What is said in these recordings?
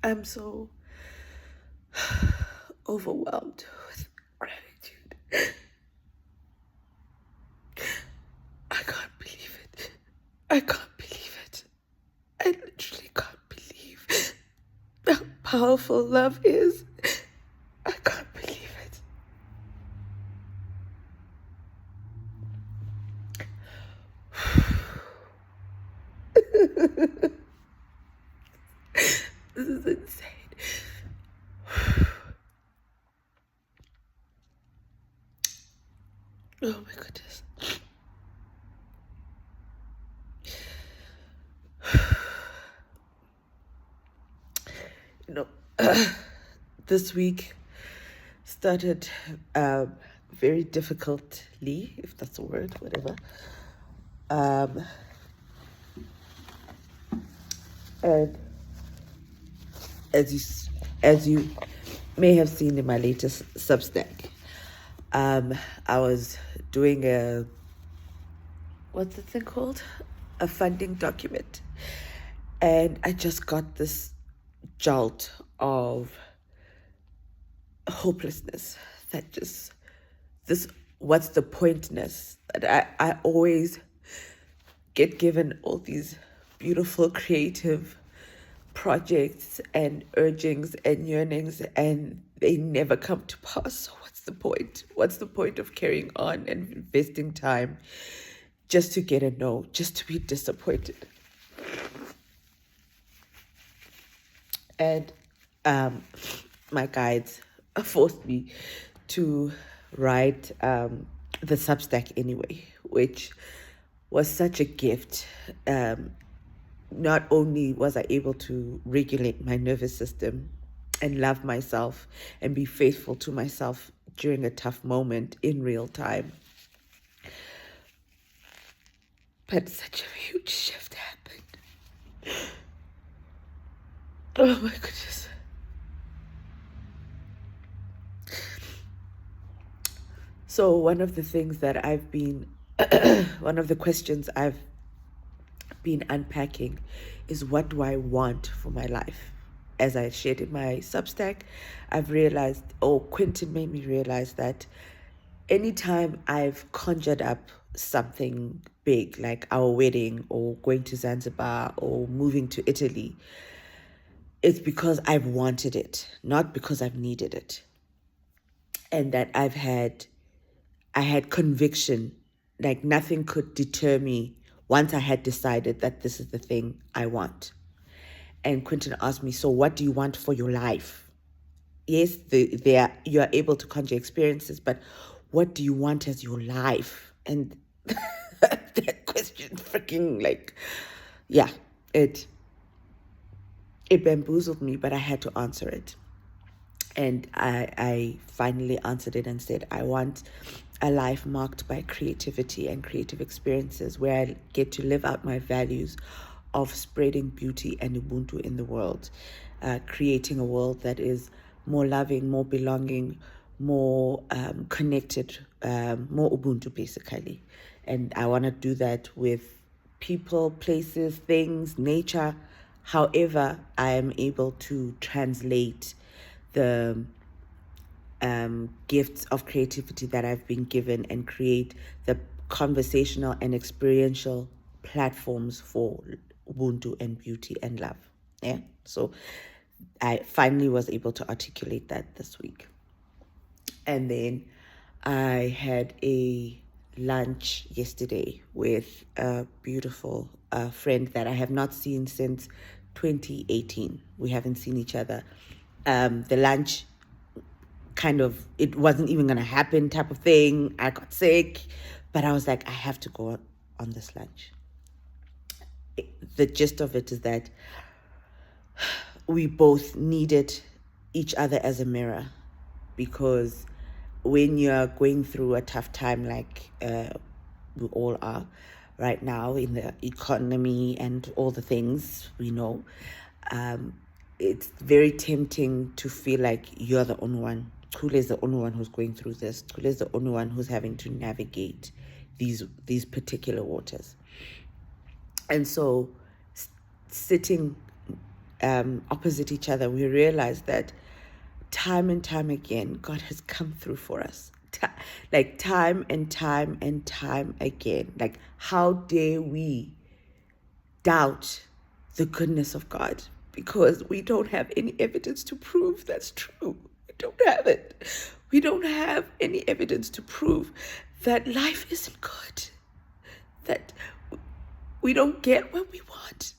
I'm so overwhelmed with gratitude. I can't believe it. I can't believe it. I literally can't believe how powerful love is. I can't believe it. This is insane. Oh my goodness. You know, this week started very difficultly, if that's a word, whatever. And as you may have seen in my latest Substack, I was doing what's the thing called? A funding document. And I just got this jolt of hopelessness that just, this, what's the pointness? That I always get given all these beautiful creative projects and urgings and yearnings, and they never come to pass. So what's the point? What's the point of carrying on and investing time just to get a no, just to be disappointed? And my guides forced me to write the Substack anyway, which was such a gift. Not only was I able to regulate my nervous system and love myself and be faithful to myself during a tough moment in real time, but such a huge shift happened. Oh my goodness. So one of the things that I've been, one of the questions I've been unpacking is, what do I want for my life? As I shared in my Substack, I've realized, Quentin made me realize that anytime I've conjured up something big, like our wedding or going to Zanzibar or moving to Italy, it's because I've wanted it, not because I've needed it. And that I had conviction, like nothing could deter me once I had decided that this is the thing I want. And Quentin asked me, so what do you want for your life? Yes, you are able to conjure experiences, but what do you want as your life? And that question freaking it bamboozled me, but I had to answer it. And I finally answered it and said, I want a life marked by creativity and creative experiences where I get to live out my values of spreading beauty and Ubuntu in the world, creating a world that is more loving, more belonging, more connected, more Ubuntu basically. And I want to do that with people, places, things, nature, however I am able to translate the gifts of creativity that I've been given and create the conversational and experiential platforms for Ubuntu and beauty and love. Yeah. So I finally was able to articulate that this week. And then I had a lunch yesterday with a beautiful friend that I have not seen since 2018. We haven't seen each other. The lunch it wasn't even going to happen type of thing. I got sick, but I was like, I have to go on this lunch. The gist of it is that we both needed each other as a mirror, because when you're going through a tough time like we all are right now in the economy and all the things we know, it's very tempting to feel like you're the only one. Kule is the only one who's going through this. Kule is the only one who's having to navigate these particular waters. And so sitting opposite each other, we realize that time and time again, God has come through for us. Like time and time and time again. Like, how dare we doubt the goodness of God? Because we don't have any evidence to prove that's true. We don't have it. We don't have any evidence to prove that life isn't good. That we don't get what we want.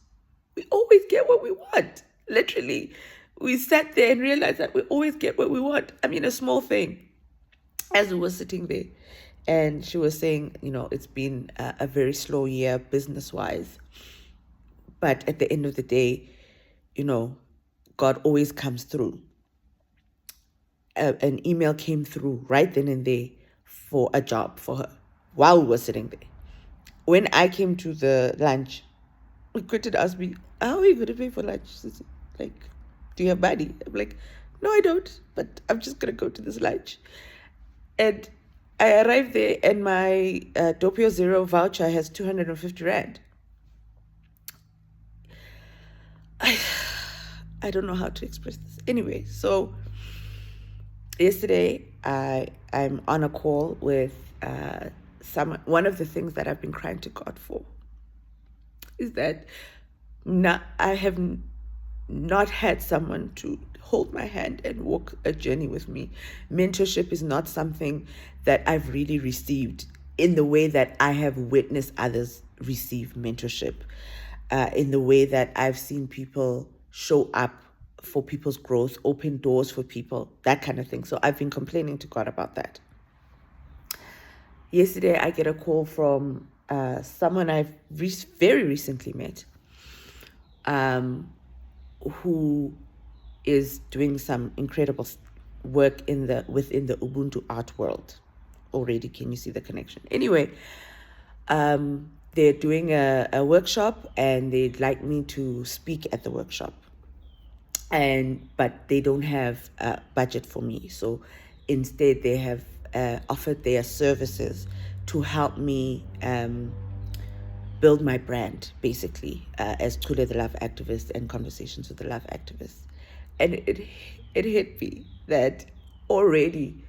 We always get what we want. Literally, we sat there and realized that we always get what we want. I mean, a small thing. As we were sitting there, and she was saying, it's been a very slow year business-wise. But at the end of the day, God always comes through. An email came through right then and there for a job for her while we were sitting there. When I came to the lunch, Quentin asked me, how are you going to pay for lunch? Like, do you have money? I'm like, no, I don't, but I'm just going to go to this lunch. And I arrived there and my Doppio Zero voucher has 250 Rand. I don't know how to express this. Anyway, so yesterday I'm on a call with someone. One of the things that I've been crying to God for is that I have not had someone to hold my hand and walk a journey with me. Mentorship is not something that I've really received in the way that I have witnessed others receive mentorship, in the way that I've seen people show up for people's growth, open doors for people, that kind of thing. So I've been complaining to God about that. Yesterday, I get a call from someone I've very recently met, who is doing some incredible work within the Ubuntu art world. Already, can you see the connection? Anyway, they're doing a workshop and they'd like me to speak at the workshop. But they don't have a budget for me. So instead they have offered their services to help me build my brand, basically, as Tule the Love Activist and Conversations with the Love Activist. And it hit me that already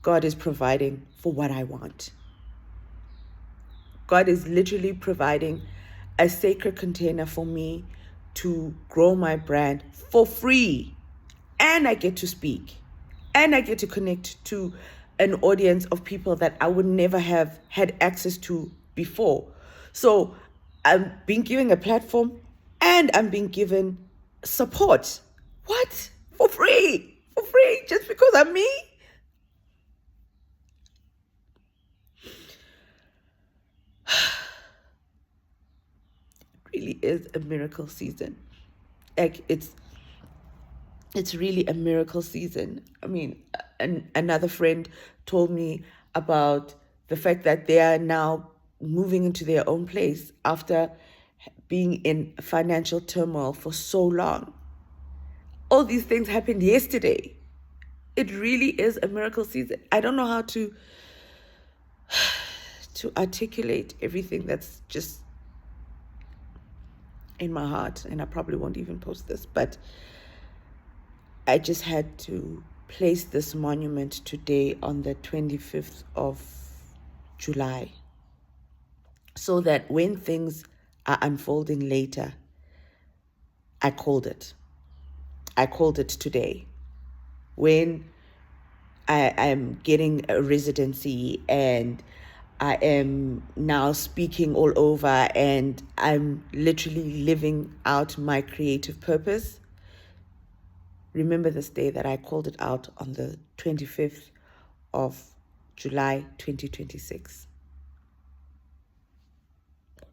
God is providing for what I want. God is literally providing a sacred container for me to grow my brand for free. And I get to speak. And I get to connect to an audience of people that I would never have had access to before. So I'm being given a platform and I'm being given support. What? For free? For free? Just because I'm me? It really is a miracle season. Like, it's really a miracle season. I mean, another friend told me about the fact that they are now moving into their own place after being in financial turmoil for so long. All these things happened yesterday. It really is a miracle season. I don't know how to articulate everything that's just in my heart, and I probably won't even post this, but I just had to place this monument today on the 25th of July, so that when things are unfolding later, I called it. I called it today. When I'm getting a residency and I am now speaking all over and I'm literally living out my creative purpose, remember this day that I called it out on the 25th of July 2026.